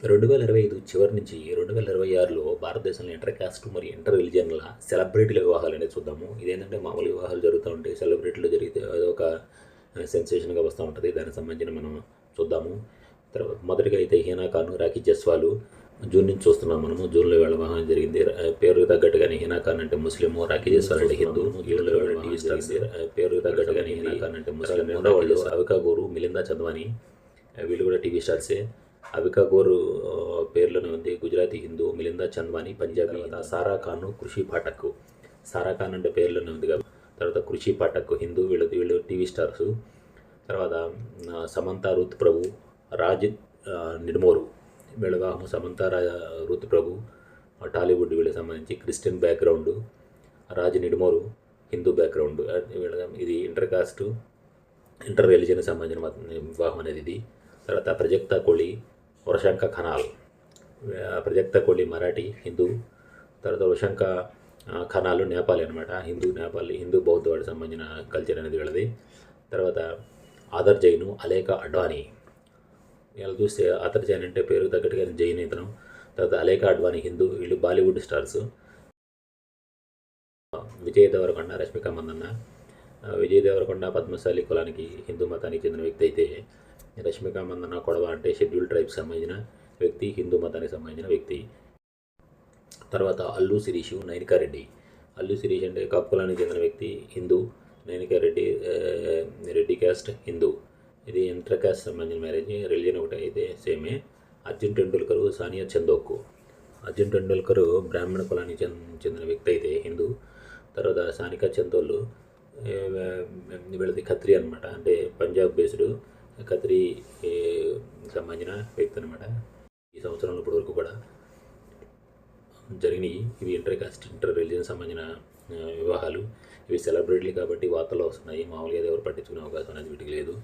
2025 చివరి నుంచి 2026లో భారతదేశంలో ఇంటర్ కాస్ట్ మరియు ఇంటర్ రిలీజియన్ల సెలబ్రిటీల వివాహాలు అనేది చూద్దాము. ఇదేంటంటే మామూలు వివాహాలు జరుగుతూ ఉంటాయి. సెలబ్రిటీలు జరిగితే అదొక సెన్సేషన్‌గా వస్తూ ఉంటది. దానికి సంబంధించిన మనం చూద్దాము. మొదటిగా అయితే హీనా ఖాన్, రాఖీ జస్వాల్ జూన్ నుంచి చూస్తున్నాం మనము. జూన్‌లో వీళ్ళ వివాహం జరిగింది. పేరుకు తగ్గట్టుగానే హీనా ఖాన్ అంటే ముస్లిము, రాఖీ జస్వాల్ అంటే హిందూ. జూన్‌లో వీళ్ళ టీవీ స్టార్స్ పేరుకు తగ్గట్టుగానే హీనా ఖాన్ అంటే ముస్లిం. రెండో వాళ్ళు అవికా గోరు, మిలిందా చంద్వానీ వీళ్ళు కూడా టీవీ స్టార్సే. అవికా గోర్ పేర్లోనే ఉంది గుజరాతీ హిందూ, మిలిందా చంద్వానీ పంజాబీ. సారా ఖాన్, కృషి పాఠక్. సారా ఖాన్ అంటే పేర్లోనే ఉంది కాబట్టి. తర్వాత కృషి పాఠక్ హిందూ, వీళ్ళు టీవీ స్టార్స్. తర్వాత సమంత రూత్ ప్రభు, రాజ్ నిడ్మోరు వీళ్ళ వివాహం. సమంత రూత్ ప్రభు టాలీవుడ్ వీళ్ళకి సంబంధించి Christian background. Raj Nidimoru Hindu background. ఇది ఇంటర్ కాస్ట్ ఇంటర్ రిలీజియన్కి సంబంధించిన వివాహం అనేది ఇది. తర్వాత ప్రజక్తా కోళి, వరశంక ఖనాల్. ప్రజక్తా కోళి మరాఠీ హిందూ. తర్వాత వరశంక ఖనాలు నేపాలి అనమాట. హిందూ బౌద్ధ వాడికి సంబంధించిన కల్చర్ అనేది వీళ్ళది. తర్వాత ఆదర్ జైను, అలేకా అడ్వానీ. వీళ్ళు చూస్తే ఆదర్ జైన్ అంటే పేరుకు తగ్గట్టుగా జైన్ ఇతను. తర్వాత అలేకా అడ్వానీ హిందూ. వీళ్ళు బాలీవుడ్ స్టార్స్. విజయ్ దేవరకొండ, రష్మిక మందన్న. విజయ్ దేవరకొండ పద్మశాలి కులానికి హిందూ మతానికి చెందిన వ్యక్తి అయితే, రష్మిక మందన్న కొడవ అంటే షెడ్యూల్ ట్రైబ్కి సంబంధించిన వ్యక్తి, హిందూ మతానికి సంబంధించిన వ్యక్తి. తర్వాత అల్లు శిరీష్, నైనికా రెడ్డి. అల్లు శిరీష్ అంటే కాపు కులానికి చెందిన వ్యక్తి, హిందూ. నైనికా రెడ్డి రెడ్డి క్యాస్ట్, హిందూ. ఇది ఇంటర్ క్యాస్ట్ సంబంధించిన మ్యారేజ్. రిలీజియన్ ఒకటి అయితే సేమే. అర్జున్ టెండూల్కర్, సానియా చందోక్. అర్జున్ టెండూల్కర్ బ్రాహ్మణ కులానికి చెందిన వ్యక్తి అయితే హిందూ. తర్వాత సానికా చందోల్ వీళ్ళది ఖత్రి అనమాట. అంటే పంజాబ్ బేస్డ్ ఖత్రి సంబంధించిన వ్యక్తి అనమాట. ఈ సంవత్సరంలో ఇప్పటి వరకు కూడా జరిగినాయి. ఇవి ఇంటర్ కాస్ట్ ఇంటర్ రిలీజియన్ సంబంధించిన వివాహాలు. ఇవి సెలబ్రిటీలు కాబట్టి వార్తల్లో వస్తున్నాయి. మామూలుగా ఎవరు పట్టించుకునే అవకాశం అనేది వీటికి లేదు.